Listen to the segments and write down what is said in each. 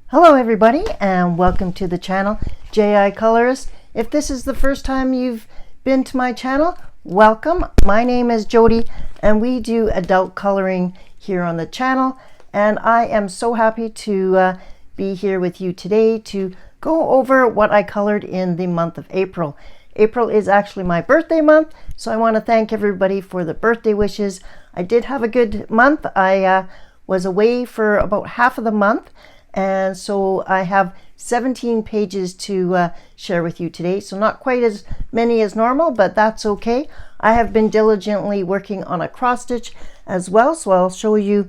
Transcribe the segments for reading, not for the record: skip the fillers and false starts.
Hello everybody and welcome to the channel J.I. Colorist. If this is the first time you've been to my channel, welcome. My name is Jody and we do adult coloring here on the channel, and I am so happy to be here with you today to go over what I colored in the month of April. April is actually my birthday month, so I want to thank everybody for the birthday wishes. I did have a good month. I was away for about half of the month, and so I have 17 pages to share with you today. So not quite as many as normal, but that's okay. I have been diligently working on a cross stitch as well, so I'll show you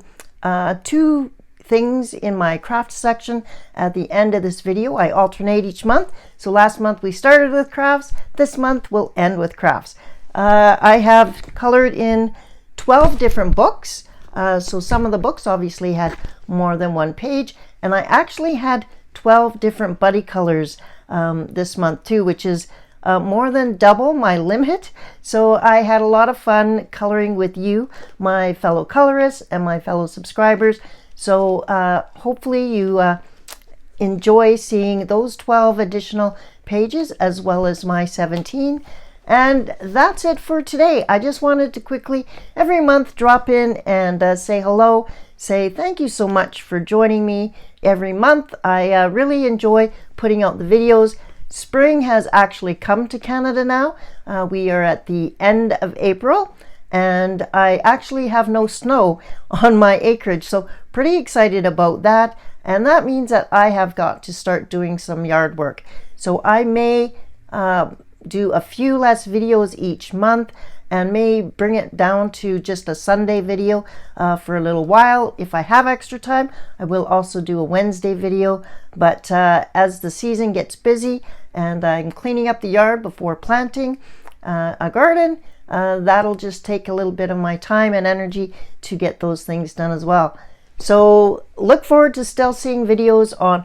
two things in my craft section at the end of this video. I alternate each month. So last month we started with crafts. This month we'll end with crafts. I have colored in 12 different books. So some of the books obviously had more than one page, and I actually had 12 different buddy colors this month too, which is more than double my limit. So I had a lot of fun coloring with you, my fellow colorists and my fellow subscribers. So hopefully you enjoy seeing those 12 additional pages as well as my 17. And that's it for today. I just wanted to quickly, every month, drop in and say hello, say thank you so much for joining me every month. I really enjoy putting out the videos. Spring has actually come to Canada now. We are at the end of April, and I actually have no snow on my acreage, so pretty excited about that. And that means that I have got to start doing some yard work. So I may do a few less videos each month and may bring it down to just a Sunday video for a little while. If I have extra time, I will also do a Wednesday video. But as the season gets busy and I'm cleaning up the yard before planting a garden, that'll just take a little bit of my time and energy to get those things done as well. So look forward to still seeing videos on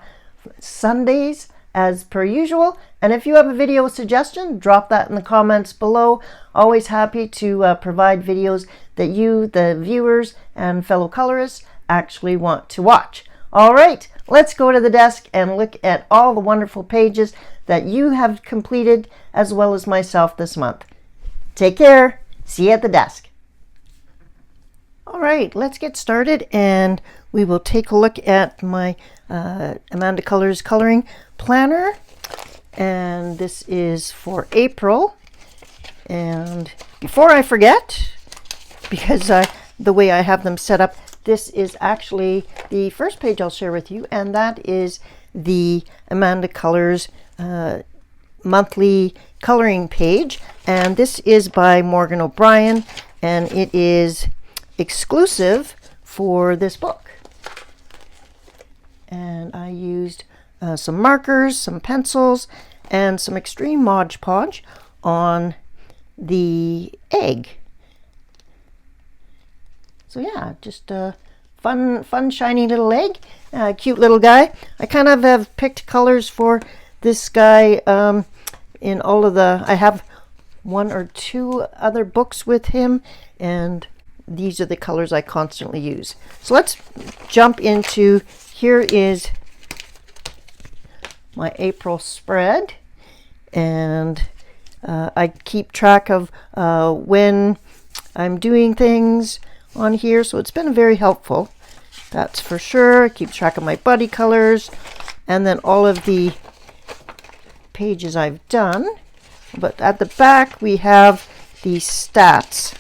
Sundays as per usual. And if you have a video suggestion, drop that in the comments below. Always happy to provide videos that you, the viewers and fellow colorists, actually want to watch. All right, let's go to the desk and look at all the wonderful pages that you have completed as well as myself this month. Take care. See you at the desk. All right, let's get started and we will take a look at my Amanda Colors coloring planner. And this is for April. And before I forget, because the way I have them set up, this is actually the first page I'll share with you, and that is the Amanda Colors monthly coloring page. And this is by Morgan O'Brien, and it is exclusive for this book. And I used some markers, some pencils, and some extreme Mod Podge on the egg. So yeah, just a fun, shiny little egg. Cute little guy. I kind of have picked colors for this guy in all of the, I have one or two other books with him, and these are the colors I constantly use. So let's jump into, here is my April spread, and I keep track of when I'm doing things on here, so it's been very helpful, that's for sure. I keep track of my buddy colors and then all of the pages I've done. But at the back we have the stats.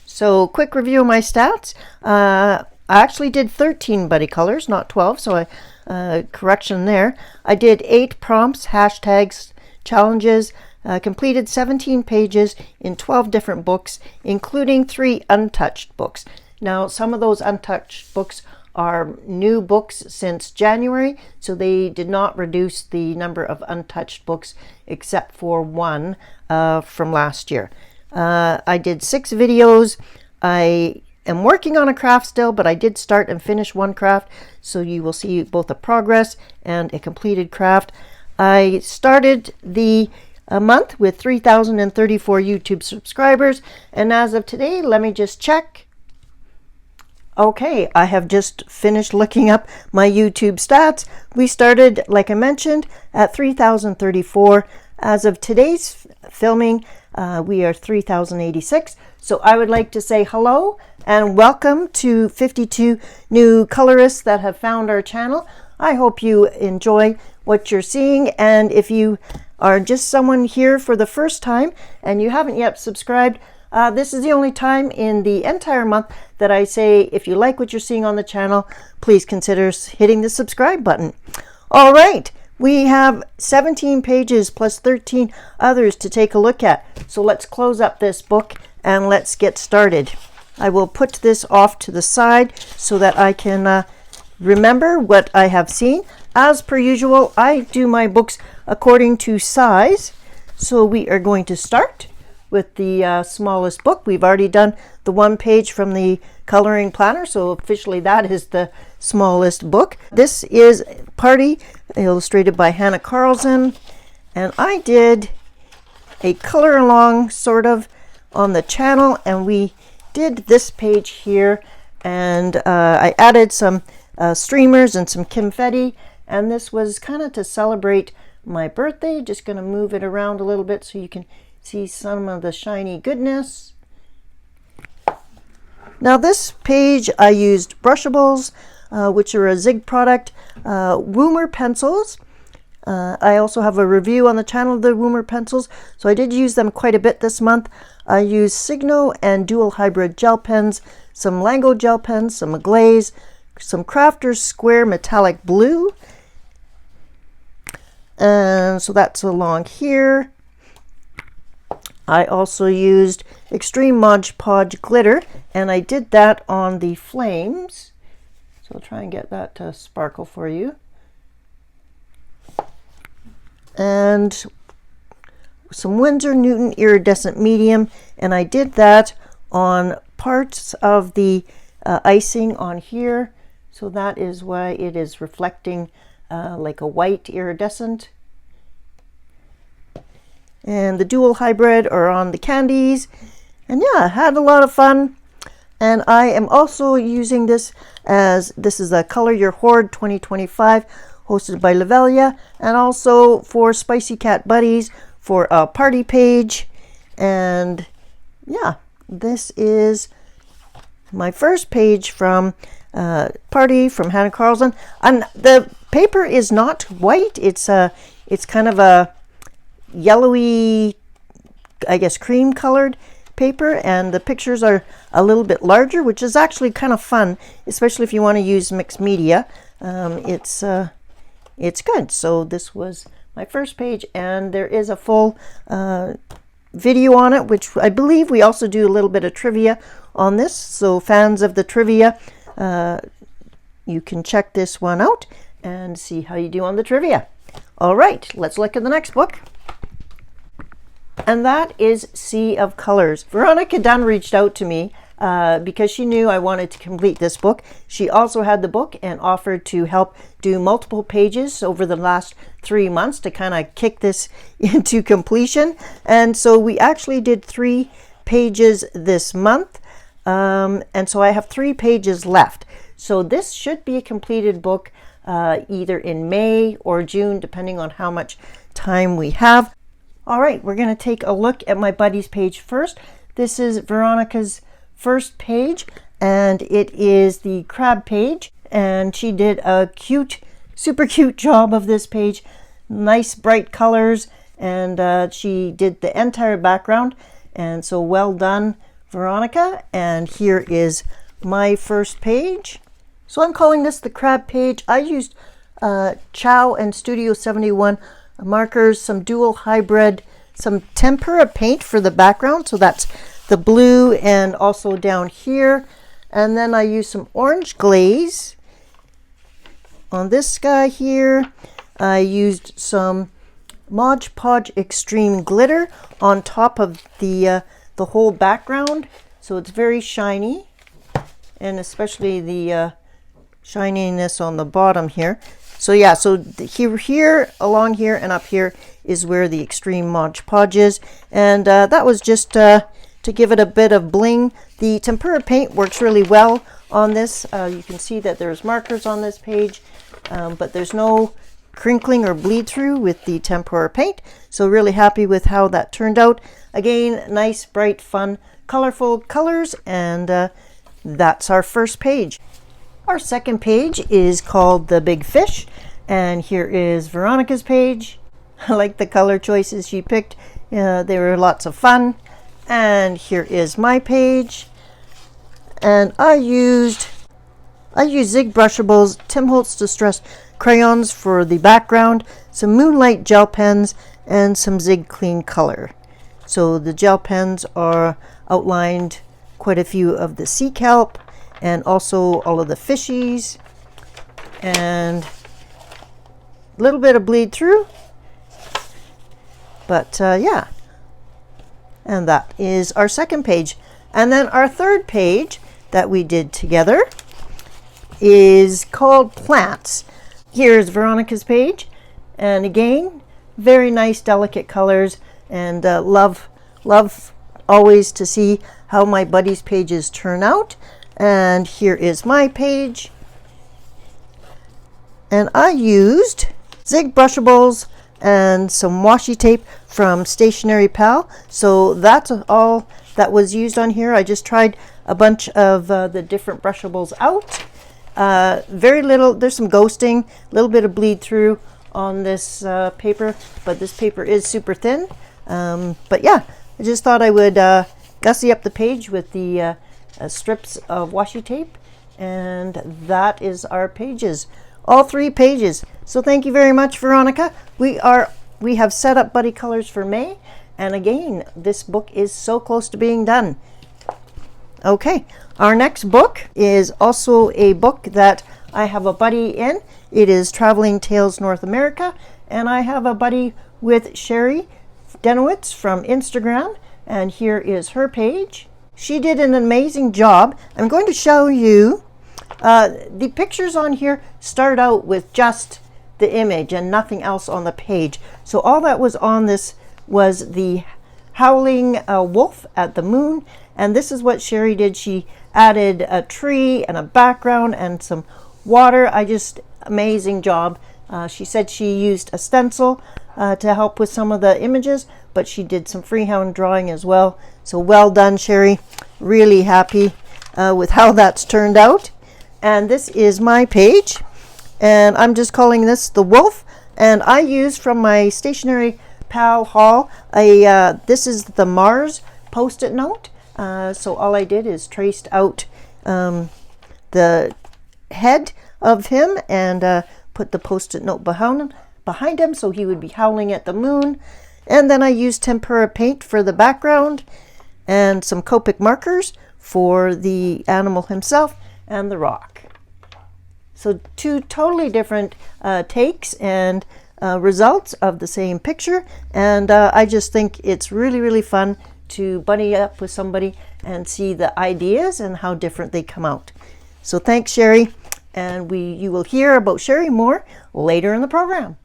So quick review of my stats. I actually did 13 buddy colors, not 12, so correction there. I did 8 prompts, hashtags, challenges, completed 17 pages in 12 different books, including 3 untouched books. Now, some of those untouched books are new books since January, so they did not reduce the number of untouched books except for one from last year. I did 6 videos. I am working on a craft still, but I did start and finish one craft, so you will see both a progress and a completed craft. I started the month with 3,034 YouTube subscribers, and as of today, let me just check. Okay, I have just finished looking up my YouTube stats. We started, like I mentioned, at 3,034. As of today's filming, we are 3,086. So I would like to say hello and welcome to 52 new colorists that have found our channel. I hope you enjoy what you're seeing, and if you are just someone here for the first time and you haven't yet subscribed, this is the only time in the entire month that I say if you like what you're seeing on the channel, please consider hitting the subscribe button. All right, we have 17 pages plus 13 others to take a look at. So let's close up this book and let's get started. I will put this off to the side so that I can remember what I have seen. As per usual, I do my books according to size. So we are going to start with the smallest book. We've already done the one page from the coloring planner, so officially that is the smallest book. This is Party, illustrated by Hannah Carlson, and I did a color along sort of on the channel, and we did this page here, and I added some streamers and some confetti, and this was kind of to celebrate my birthday. Just going to move it around a little bit so you can see some of the shiny goodness. Now this page I used brushables, which are a Zig product, Woomer pencils. I also have a review on the channel of the Woomer pencils, so I did use them quite a bit this month. I used Signo and Dual Hybrid gel pens, some Lango gel pens, some glaze, some Crafters Square metallic blue, and so that's along here. I also used Extreme Mod Podge glitter, and I did that on the flames. So I'll try and get that to sparkle for you. And some Winsor Newton iridescent medium, and I did that on parts of the icing on here. So that is why it is reflecting like a white iridescent. And the dual hybrid are on the candies, and yeah, I had a lot of fun. And I am also using this as, this is a Color Your Hoard 2025 hosted by Lavelia, and also for Spicy Cat Buddies for a party page. And yeah, this is my first page from Party from Hannah Carlson, and the paper is not white. It's kind of a yellowy, I guess, cream colored paper, and the pictures are a little bit larger, which is actually kind of fun, especially if you want to use mixed media. It's good. So this was my first page, and there is a full video on it, which I believe we also do a little bit of trivia on this. So fans of the trivia, you can check this one out and see how you do on the trivia. All right, let's look at the next book. And that is Sea of Colors. Veronica Dunn reached out to me because she knew I wanted to complete this book. She also had the book and offered to help do multiple pages over the last 3 months to kind of kick this into completion. And so we actually did 3 pages this month. And so I have 3 pages left. So this should be a completed book either in May or June, depending on how much time we have. All right, we're going to take a look at my buddy's page first. This is Veronica's first page, and it is the crab page, and she did a cute, super cute job of this page. Nice bright colors, and she did the entire background, and so well done, Veronica. And here is my first page. So I'm calling this the crab page. I used Chow and Studio 71 markers, some dual hybrid, some tempera paint for the background, so that's the blue, and also down here. And then I used some orange glaze on this guy here. I used some Mod Podge Extreme glitter on top of the whole background, so it's very shiny, and especially the shininess on the bottom here. So yeah, so here, along here, and up here is where the Extreme Mod Podge is, and that was just to to give it a bit of bling. The tempera paint works really well on this. You can see that there's markers on this page, but there's no crinkling or bleed through with the tempera paint. So really happy with how that turned out. Again, nice, bright, fun, colorful colors, and that's our first page. Our second page is called The Big Fish, and here is Veronica's page. I like the color choices she picked. They were lots of fun. And here is my page. And I used Zig Brushables Tim Holtz Distress crayons for the background, some Moonlight gel pens, and some Zig Clean color. So the gel pens are outlined quite a few of the sea kelp and also all of the fishies, and a little bit of bleed through. But yeah, and that is our second page. And then our third page that we did together is called Plants. Here's Veronica's page, and again, very nice, delicate colors, and love always to see how my buddies' pages turn out. And here is my page, and I used Zig Brushables and some washi tape from Stationery Pal. So that's all that was used on here. I just tried a bunch of the different brushables out. Very little, there's some ghosting, a little bit of bleed through on this paper, but this paper is super thin. But yeah, I just thought I would gussy up the page with the strips of washi tape, and that is our pages, all 3 pages. So thank you very much, Veronica. We have set up Buddy Colors for May, and again, this book is so close to being done. Okay, our next book is also a book that I have a buddy in. It is Traveling Tales North America, and I have a buddy with Sher Denowitz from Instagram, and here is her page. She did an amazing job. I'm going to show you the pictures on here. Start out with just the image and nothing else on the page. So all that was on this was the howling wolf at the moon, and this is what Sherry did. She added a tree and a background and some water. Amazing job. She said she used a stencil to help with some of the images, but she did some freehand drawing as well. So well done, Sherry. Really happy with how that's turned out. And this is my page, and I'm just calling this the wolf. And I used from my Stationery Pal haul this is the Mars post-it note. So all I did is traced out the head of him and put the post-it note behind him so he would be howling at the moon. And then I used tempera paint for the background and some Copic markers for the animal himself and the rock. So 2 totally different takes and results of the same picture, and I just think it's really, really fun to buddy up with somebody and see the ideas and how different they come out. So thanks, Sherry, and you will hear about Sherry more later in the program.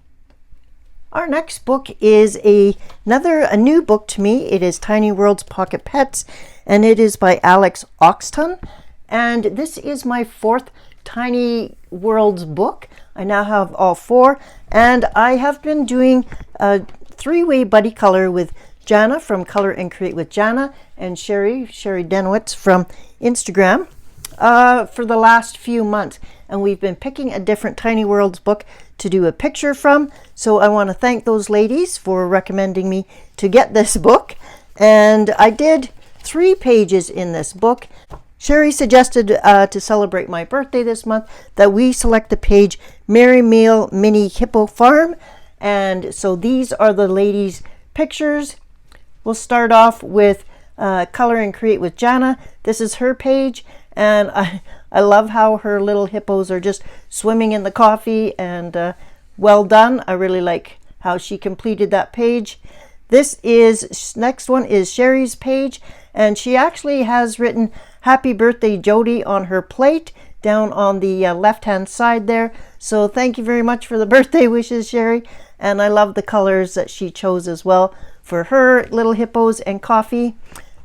Our next book is a new book to me. It is Tiny Worlds Pocket Pets, and it is by Alex Oxton, and this is my 4th Tiny Worlds book. I now have all 4, and I have been doing a 3-way buddy color with Jana from Color and Create with Jana and Sher Denowitz from Instagram for the last few months, and we've been picking a different Tiny Worlds book to do a picture from. So I want to thank those ladies for recommending me to get this book, and I did 3 pages in this book. Sherry suggested to celebrate my birthday this month that we select the page Merry Meal Mini Hippo Farm, and so these are the ladies' pictures. We'll start off with Color and Create with Jana. This is her page, and I love how her little hippos are just swimming in the coffee, and well done. I really like how she completed that page. Next one is Sherry's page, and she actually has written Happy Birthday Jody on her plate down on the left hand side there. So thank you very much for the birthday wishes, Sherry, and I love the colors that she chose as well for her little hippos and coffee.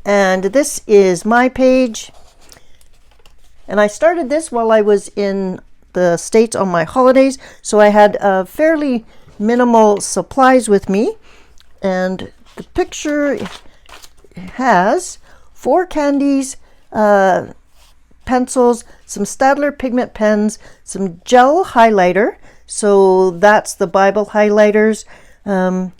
and this is my page. And I started this while I was in the States on my holidays, so I had fairly minimal supplies with me. And the picture has 4 candies, pencils, some Staedtler pigment pens, some gel highlighter, so that's the Bible highlighters, and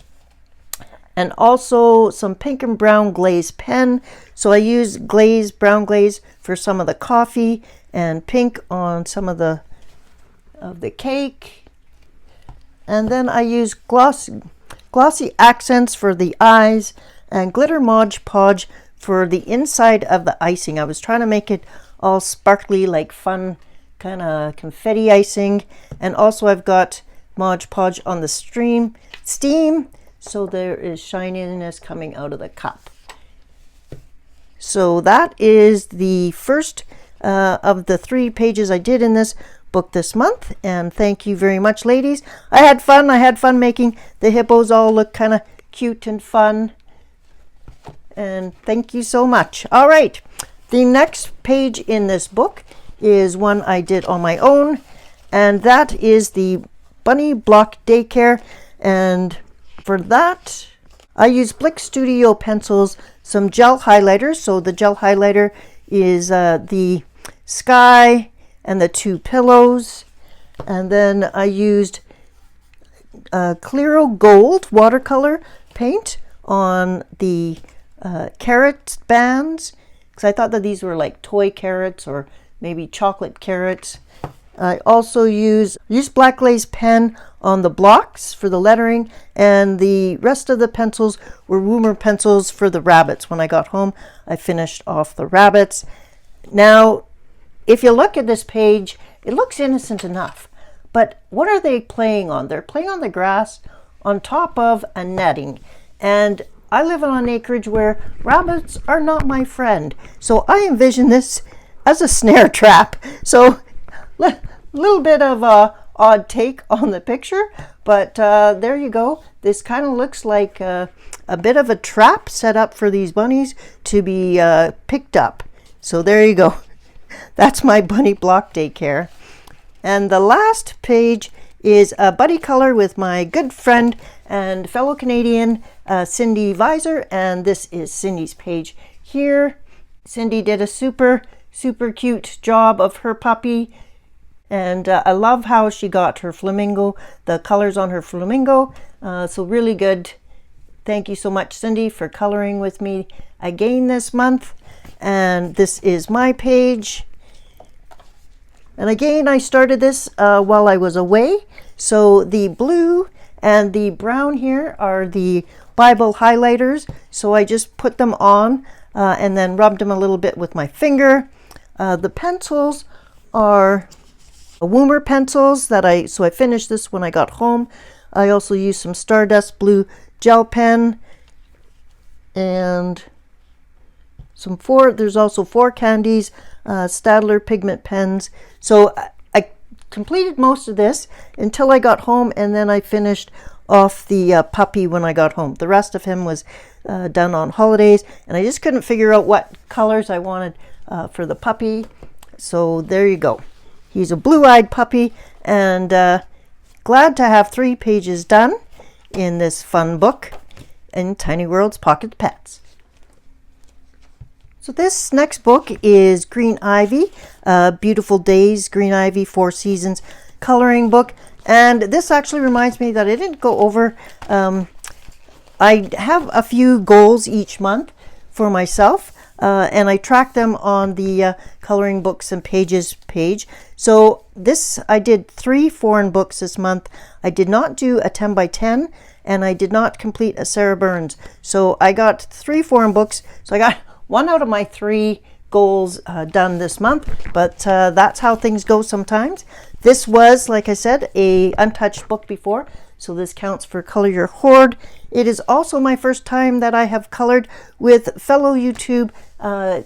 also some pink and brown glaze pen. So I use brown glaze for some of the coffee, and pink on some of the cake. And then I use glossy accents for the eyes, and glitter Mod Podge for the inside of the icing. I was trying to make it all sparkly, like fun kind of confetti icing. And also I've got Mod Podge on the steam, so there is shininess coming out of the cup. So that is the first of the 3 pages I did in this book this month, and thank you very much, ladies. I had fun making the hippos all look kind of cute and fun, and thank you so much. All right, the next page in this book is one I did on my own, and that is the Bunny Block Daycare. And for that, I use Blick Studio pencils, some gel highlighters. So the gel highlighter is the sky and the 2 pillows. And then I used Clearo Gold watercolor paint on the carrot bands, because I thought that these were like toy carrots or maybe chocolate carrots. I also used black glaze pen on the blocks for the lettering, and the rest of the pencils were Woomer pencils for the rabbits. When I got home, I finished off the rabbits. Now, if you look at this page, it looks innocent enough, but what are they playing on? They're playing on the grass on top of a netting, and I live on an acreage where rabbits are not my friend, so I envision this as a snare trap. So a little bit of a odd take on the picture, but there you go. This kind of looks like a bit of a trap set up for these bunnies to be picked up. So there you go. That's my Bunny Block Daycare. And the last page is a buddy color with my good friend and fellow Canadian Cindy Visor, and this is Cindy's page here. Cindy did a super cute job of her puppy, and I love how she got her flamingo, the colors on her flamingo, so really good. Thank you so much, Cindy, for coloring with me again this month. And this is my page. And again, I started this while I was away. So the blue and the brown here are the Bible highlighters. So I just put them on and then rubbed them a little bit with my finger. The pencils are Woomer pencils so I finished this when I got home. I also used some Stardust Blue gel pen and there's also 4 candies, Staedtler pigment pens. So I completed most of this until I got home, and then I finished off the puppy when I got home. The rest of him was done on holidays, and I just couldn't figure out what colors I wanted for the puppy. So there you go. He's a blue-eyed puppy, and glad to have 3 pages done in this fun book in Tiny World's Pocket Pets. So this next book is Green Ivy, Beautiful Days, Green Ivy 4 Seasons coloring book. And this actually reminds me that I didn't go over, I have a few goals each month for myself, and I track them on the coloring books and pages page. So I did 3 foreign books this month. I did not do a 10 by 10, and I did not complete a Sarah Burns. So I got 3 foreign books. So I got 1 out of my 3 goals done this month, but that's how things go sometimes. This was, like I said, a untouched book before, so this counts for Color Your Hoard. It is also my first time that I have colored with fellow YouTube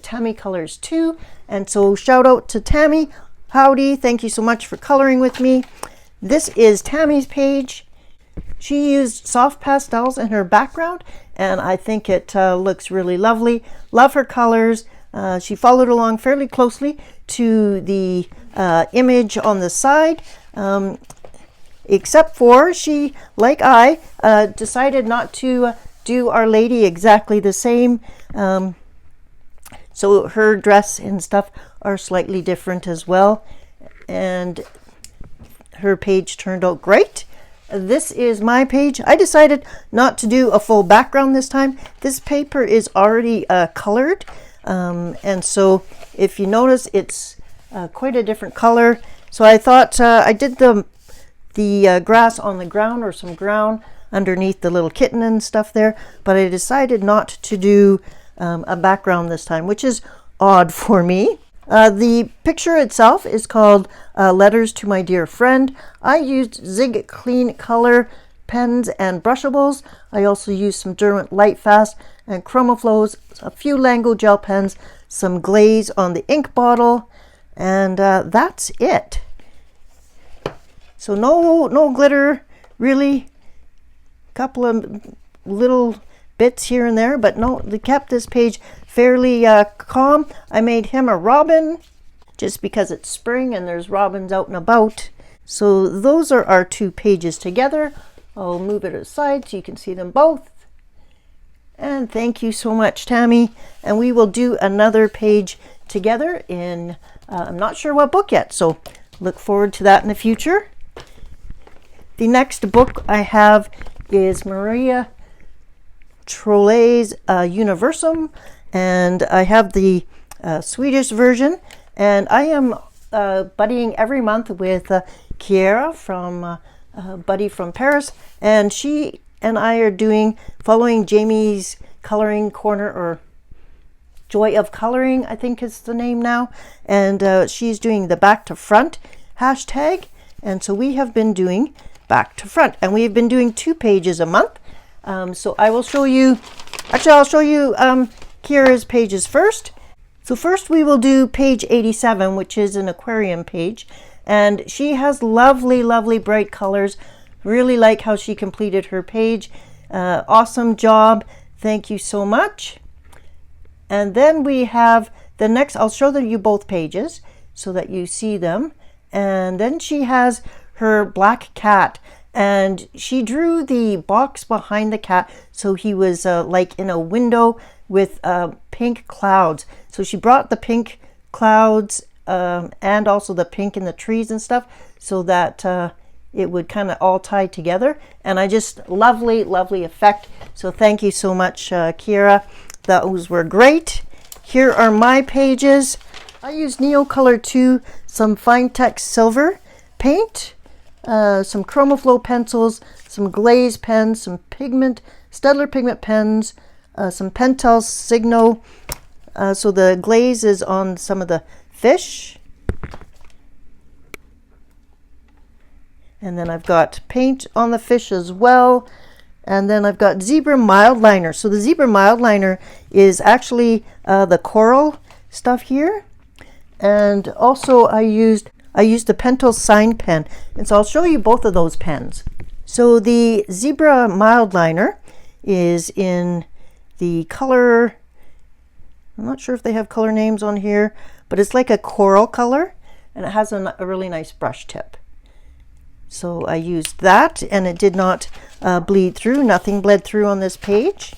Tammy Colors too, and so shout out to Tammy. Howdy, thank you so much for coloring with me. This is Tammy's page, She used soft pastels in her background, and I think it looks really lovely. Love her colors. She followed along fairly closely to the image on the side, except for she, like I, decided not to do Our Lady exactly the same. So her dress and stuff are slightly different as well. And her page turned out great. This is my page. I decided not to do a full background this time. This paper is already colored. And so if you notice, it's quite a different color. So I thought I did the grass on the ground, or some ground underneath the little kitten and stuff there. But I decided not to do a background this time, which is odd for me. The picture itself is called Letters to My Dear Friend. I used Zig Clean Color pens and brushables. I also used some Derwent Lightfast and ChromaFlows, a few Lango gel pens, some glaze on the ink bottle, and that's it. So no glitter, really. A couple of little bits here and there, but no, they kept this page fairly calm. I made him a robin just because it's spring and there's robins out and about. So those are our two pages together. I'll move it aside so you can see them both. And thank you so much, Tammy. And we will do another page together in, I'm not sure what book yet, so look forward to that in the future. The next book I have is Maria Trollé's Universum, and I have the Swedish version, and I am buddying every month with Kiera from Buddy from Paris, and she and I are following Jamie's coloring corner, or Joy of Coloring, I think is the name now, and she's doing the back to front hashtag, and so we have been doing back to front, and we have been doing 2 pages a month. So I will show you, actually I'll show you Kiera's pages first. So first we will do page 87, which is an aquarium page, and she has lovely bright colors. Really like how she completed her page. Awesome job, thank you so much. And then we have the next, I'll show you both pages so that you see them. And then she has her black cat, and she drew the box behind the cat so he was like in a window with pink clouds. So she brought the pink clouds and also the pink in the trees and stuff, so that it would kind of all tie together. And I just lovely effect. So thank you so much, Kiera. Those were great. Here are my pages. I used Neocolor 2, some Fine Text Silver paint, some ChromaFlow pencils, some glaze pens, some Staedtler pigment pens, some Pentel Signo. So the glaze is on some of the fish. And then I've got paint on the fish as well. And then I've got Zebra Mild Liner. So the Zebra Mild Liner is actually the coral stuff here. And also I used the Pentel Sign pen. And so I'll show you both of those pens. So the Zebra Mild Liner is in the color, I'm not sure if they have color names on here, but it's like a coral color, and it has a really nice brush tip. So I used that, and it did not bleed through. Nothing bled through on this page.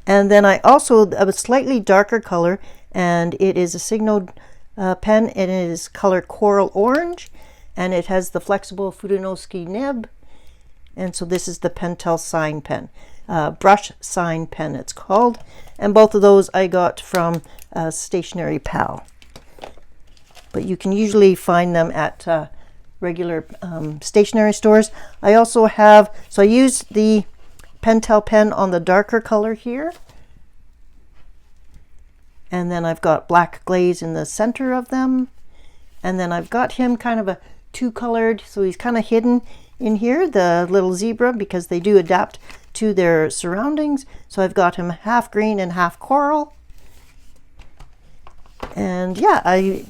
And then I also have a slightly darker color, and it is a Signo pen, and it is color Coral Orange, and it has the flexible Fudenoski nib. And so this is the Pentel Sign pen, brush sign pen it's called. And both of those I got from Stationery Pal. But you can usually find them at regular stationery stores. I also have, so I used the Pentel pen on the darker color here. And then I've got black glaze in the center of them. And then I've got him kind of a two-colored, so he's kind of hidden in here, the little zebra, because they do adapt to their surroundings. So I've got him half green and half coral. And yeah,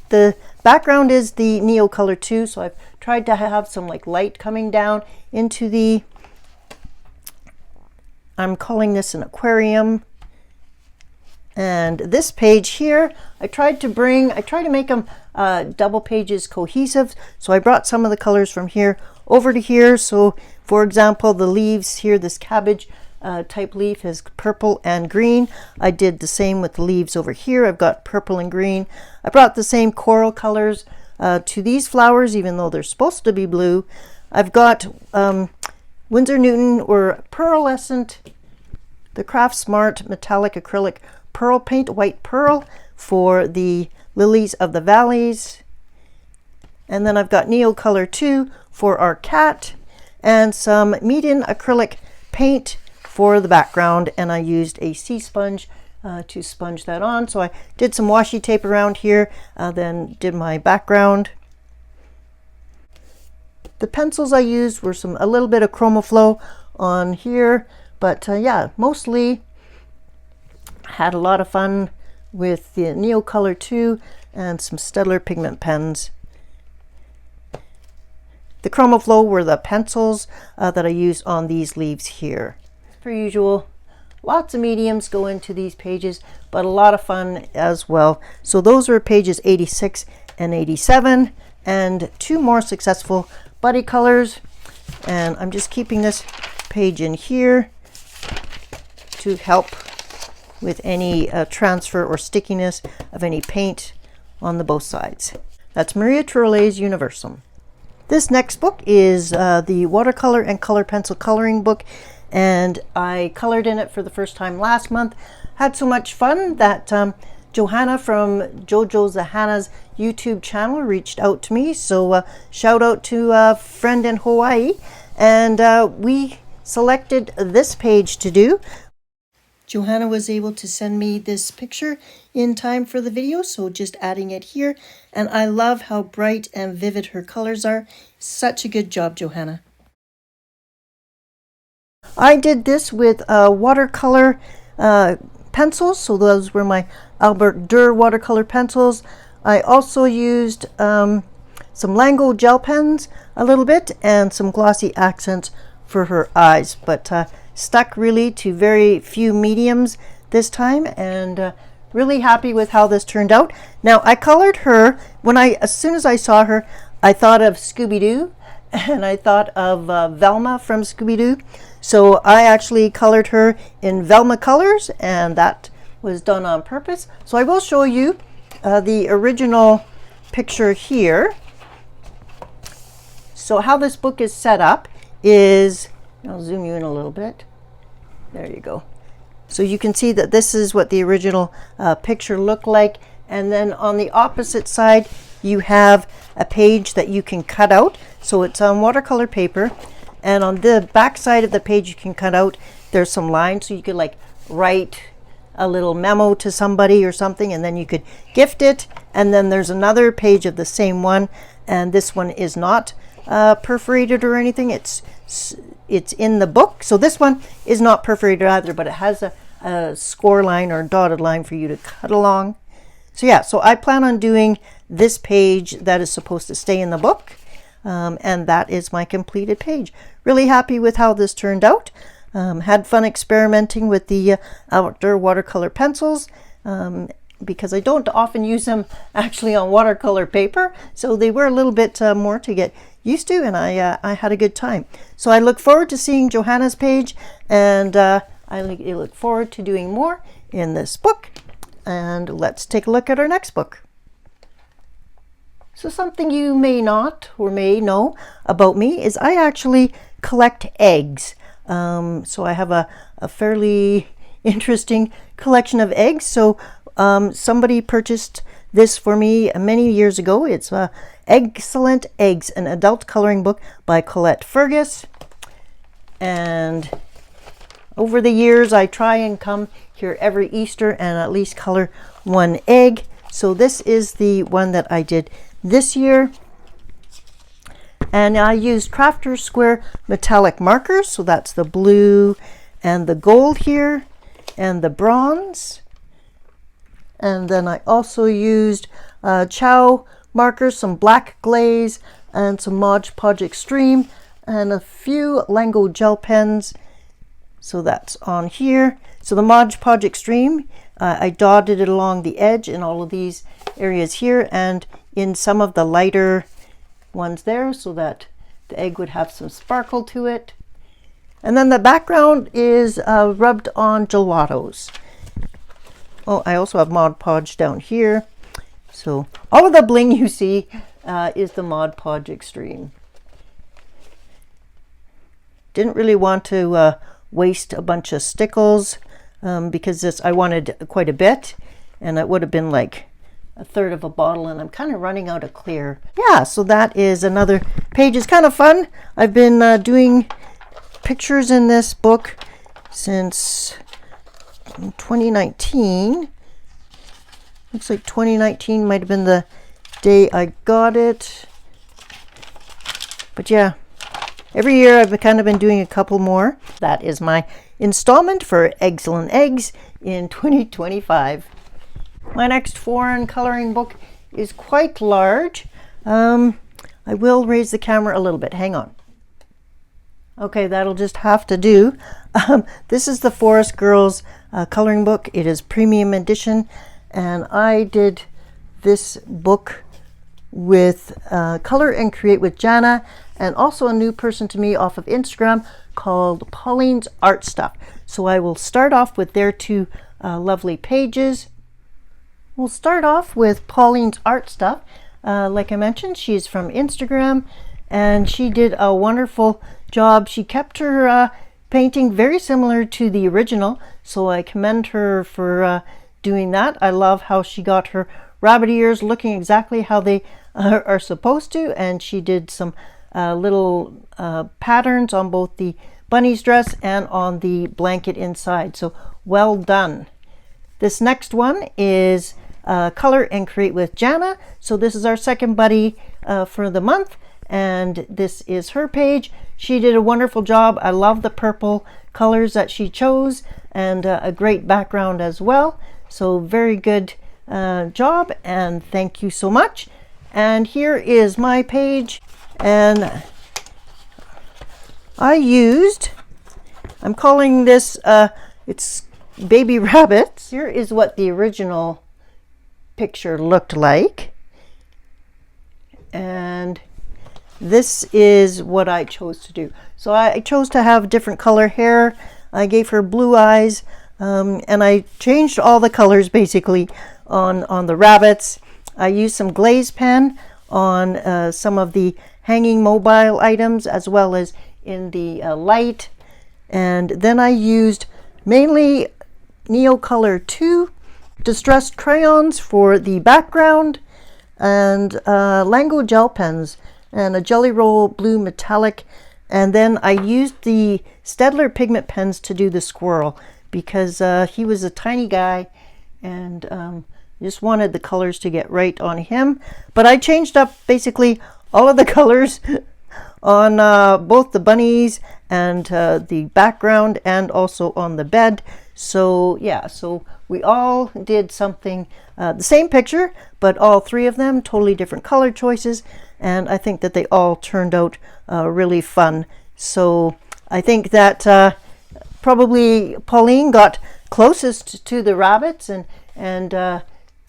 the background is the Neocolor 2, so I've tried to have some like light coming down into the I'm calling this an aquarium. And this page here, I tried to make them double pages cohesive. So I brought some of the colors from here over to here. So for example, the leaves here, this cabbage type leaf is purple and green. I did the same with the leaves over here. I've got purple and green. I brought the same coral colors to these flowers, even though they're supposed to be blue. I've got Winsor Newton or pearlescent, the Craft Smart metallic acrylic pearl paint, white pearl, for the lilies of the valleys. And then I've got Neo Color 2 for our cat, and some medium acrylic paint for the background, and I used a sea sponge to sponge that on. So I did some washi tape around here, then did my background. The pencils I used were a little bit of ChromaFlow on here, but yeah, mostly had a lot of fun with the Neo Color 2 and some Staedtler pigment pens. The ChromaFlow were the pencils that I used on these leaves here. Per usual, lots of mediums go into these pages, but a lot of fun as well. So those are pages 86 and 87, and 2 more successful buddy colors. And I'm just keeping this page in here to help with any transfer or stickiness of any paint on the both sides. That's Maria Trolet's Universum. This next book is the watercolor and color pencil coloring book, and I colored in it for the first time last month. Had so much fun that Johanna from Jojo Zahana's YouTube channel reached out to me, so shout out to a friend in Hawaii, and we selected this page to do. Johanna was able to send me this picture in time for the video, so just adding it here. And I love how bright and vivid her colors are. Such a good job, Johanna. I did this with watercolor pencils, so those were my Albert Durr watercolor pencils. I also used some Lango gel pens a little bit and some glossy accents for her eyes, but stuck really to very few mediums this time, and really happy with how this turned out. Now I colored her as soon as I saw her, I thought of Scooby-Doo, and I thought of Velma from Scooby-Doo. So I actually colored her in Velma colors, and that was done on purpose. So I will show you the original picture here. So how this book is set up is, I'll zoom you in a little bit. There you go. So you can see that this is what the original picture looked like. And then on the opposite side, you have a page that you can cut out. So it's on watercolor paper. And on the back side of the page, you can cut out, there's some lines. So you could like write a little memo to somebody or something, and then you could gift it. And then there's another page of the same one. And this one is not perforated or anything. It's in the book. So this one is not perforated either, but it has a score line or dotted line for you to cut along. So yeah, so I plan on doing this page that is supposed to stay in the book, and that is my completed page. Really happy with how this turned out. Had fun experimenting with the outdoor watercolor pencils, because I don't often use them actually on watercolor paper, so they were a little bit more to get used to, and I had a good time. So I look forward to seeing Johanna's page, and I look forward to doing more in this book. And let's take a look at our next book. So something you may not or may know about me is I actually collect eggs. So I have a fairly interesting collection of eggs. So somebody purchased this for me many years ago. It's Excellent Eggs, an adult coloring book by Colette Fergus. And over the years, I try and come here every Easter and at least color one egg. So this is the one that I did this year. And I used Crafter's Square metallic markers. So that's the blue and the gold here and the bronze. And then I also used Chow markers, some black glaze, and some Mod Podge Extreme, and a few Lango gel pens. So that's on here. So the Mod Podge Extreme, I dotted it along the edge in all of these areas here and in some of the lighter ones there so that the egg would have some sparkle to it. And then the background is rubbed on gelatos. Oh, I also have Mod Podge down here. So all of the bling you see is the Mod Podge Extreme. Didn't really want to waste a bunch of stickles because I wanted quite a bit, and it would have been like a third of a bottle, and I'm kind of running out of clear. Yeah, so that is another page. It's kind of fun. I've been doing pictures in this book since 2019. Looks like 2019 might have been the day I got it. But yeah, every year I've kind of been doing a couple more. That is my installment for Excellent Eggs in 2025. My next foreign coloring book is quite large. I will raise the camera a little bit. Hang on. Okay, that'll just have to do. This is the Forest Girls coloring book. It is premium edition, and I did this book with Color and Create with Jana, and also a new person to me off of Instagram called Paulineartstuff. So I will start off with their two lovely pages. We'll start off with Paulineartstuff. Like I mentioned, she's from Instagram, and she did a wonderful job. She kept her painting very similar to the original, so I commend her for doing that. I love how she got her rabbit ears looking exactly how they are supposed to, and she did some little patterns on both the bunny's dress and on the blanket inside. So well done. This next one is Color and Create with Jana. So this is our second buddy for the month, and this is her page. She did a wonderful job. I love the purple colors that she chose, and a great background as well. So very good job, and thank you so much. And here is my page, and I'm calling this it's baby rabbits. Here is what the original picture looked like, and this is what I chose to do. So I chose to have different color hair. I gave her blue eyes, and I changed all the colors basically on the rabbits. I used some glaze pen on some of the hanging mobile items as well as in the light, and then I used mainly Neocolor 2 distressed crayons for the background, and Lango gel pens and a Jelly Roll blue metallic, and then I used the Staedtler pigment pens to do the squirrel because he was a tiny guy, and just wanted the colors to get right on him. But I changed up basically all of the colors on both the bunnies and the background, and also on the bed. So yeah, so we all did something, the same picture, but all three of them totally different color choices, and I think that they all turned out really fun. So I think that probably Pauline got closest to the rabbits and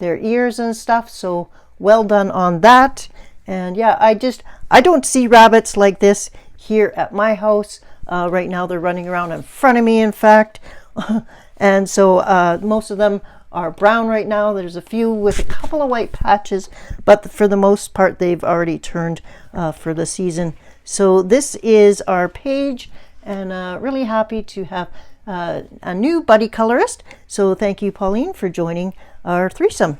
their ears and stuff, so well done on that. And yeah, I don't see rabbits like this here at my house. Right now they're running around in front of me, in fact. And so most of them are brown right now. There's a few with a couple of white patches, but for the most part they've already turned for the season. So this is our page, and really happy to have a new buddy colorist. So thank you, Pauline, for joining our threesome.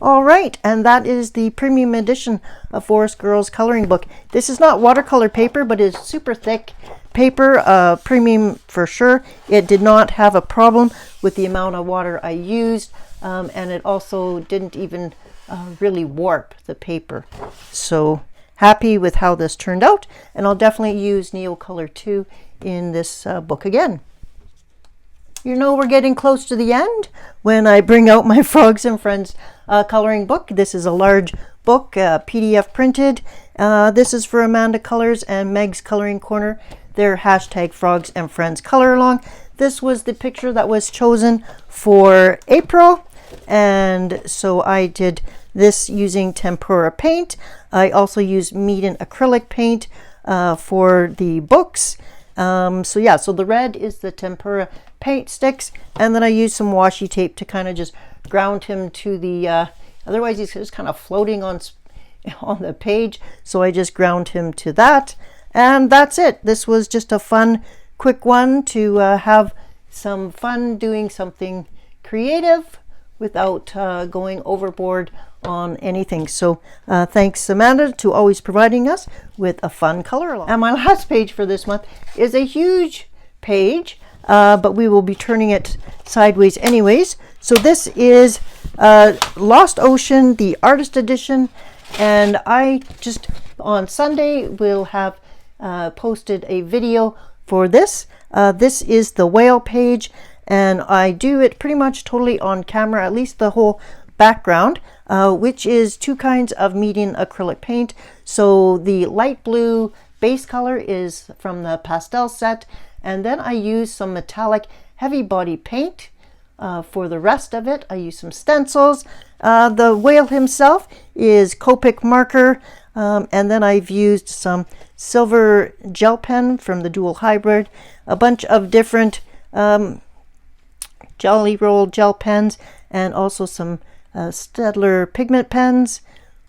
All right, and that is the premium edition of Forest Girls coloring book. This is not watercolor paper, but it's super thick paper, premium for sure. It did not have a problem with the amount of water I used, and it also didn't even really warp the paper. So happy with how this turned out, and I'll definitely use Neocolor 2 in this book again. You know, we're getting close to the end when I bring out my Frogs and Friends coloring book. This is a large book, PDF printed. This is for Amanda Colors and Meg's Coloring Corner. Their hashtag Frogs and Friends Color Along. this was the picture that was chosen for April, and so I did this using tempera paint. I also used Mead acrylic paint for the books. So yeah, so the red is the tempera paint sticks, and then I used some washi tape to kind of just ground him to the otherwise he's just kind of floating on the page, so I just ground him to that, and that's it. This was just a fun quick one to have some fun doing something creative without going overboard on anything. So thanks Amanda to always providing us with a fun color along. And my last page for this month is a huge page, but we will be turning it sideways anyways. So this is Lost Ocean, the artist edition, and I just on Sunday will have posted a video for this. This is the whale page, and I do it pretty much totally on camera, at least the whole background, which is two kinds of medium acrylic paint. So the light blue base color is from the pastel set, and then I use some metallic heavy body paint. For the rest of it, I use some stencils. The whale himself is Copic marker, and then I've used some silver gel pen from the dual hybrid, a bunch of different Jelly Roll gel pens, and also some Staedtler pigment pens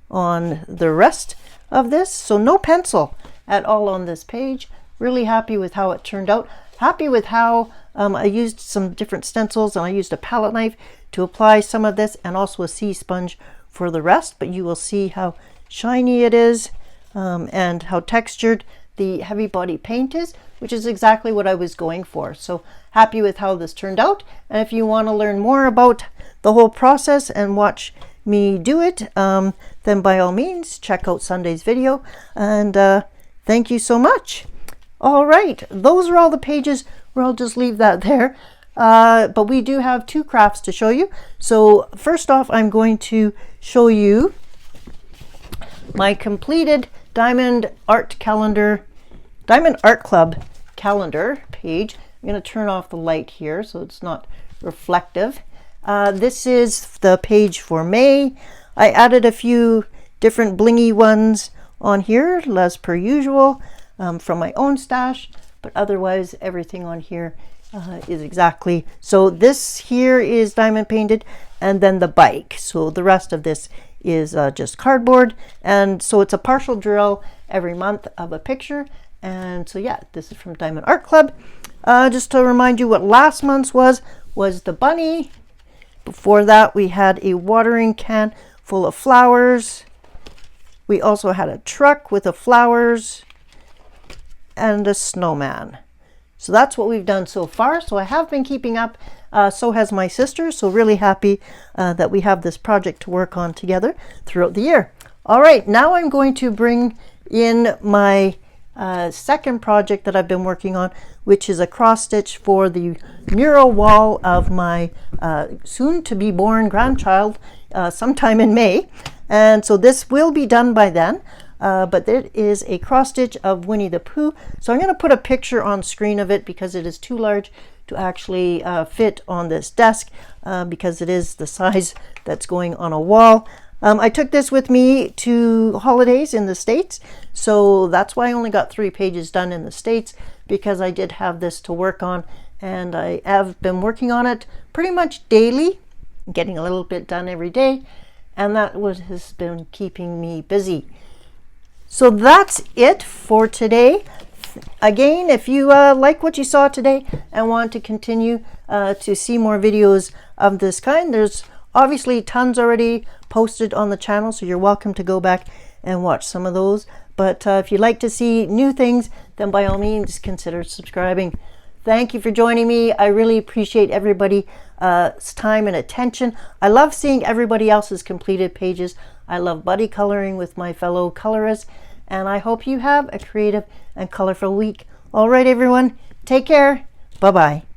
on the rest of this. So no pencil at all on this page. Really happy with how it turned out. Happy with how I used some different stencils, and I used a palette knife to apply some of this, and also a sea sponge for the rest, but you will see how shiny it is and how textured the heavy body paint is, which is exactly what I was going for. So happy with how this turned out, and if you want to learn more about the whole process and watch me do it, then by all means check out Sunday's video, and thank you so much. All right, those are all the pages where I'll just leave that there. But we do have two crafts to show you. So first off, I'm going to show you my completed Diamond Art Club calendar page. I'm going to turn off the light here so it's not reflective. This is the page for May. I added a few different blingy ones on here, as per usual, from my own stash, but otherwise everything on here is exactly. So this here is diamond painted, and then the bike. So the rest of this is just cardboard, and so it's a partial drill every month of a picture. And so yeah, this is from Diamond Art Club. Just to remind you what last month's was the bunny. Before that we had a watering can full of flowers. We also had a truck with the flowers and a snowman. So that's what we've done so far. So I have been keeping up, so has my sister. So really happy that we have this project to work on together throughout the year. All right, now I'm going to bring in my second project that I've been working on, which is a cross stitch for the mural wall of my soon to be born grandchild sometime in May. And so this will be done by then. But it is a cross stitch of Winnie the Pooh. So I'm going to put a picture on screen of it because it is too large to actually fit on this desk, because it is the size that's going on a wall. I took this with me to holidays in the States, so that's why I only got 3 pages done in the States, because I did have this to work on, and I have been working on it pretty much daily, getting a little bit done every day, and that has been keeping me busy. So that's it for today. Again, if you like what you saw today and want to continue to see more videos of this kind, there's obviously tons already posted on the channel, so you're welcome to go back and watch some of those. But if you'd like to see new things, then by all means consider subscribing. Thank you for joining me. I really appreciate everybody's time and attention. I love seeing everybody else's completed pages. I love buddy coloring with my fellow colorists, and I hope you have a creative and colorful week. All right, everyone, take care. Bye-bye.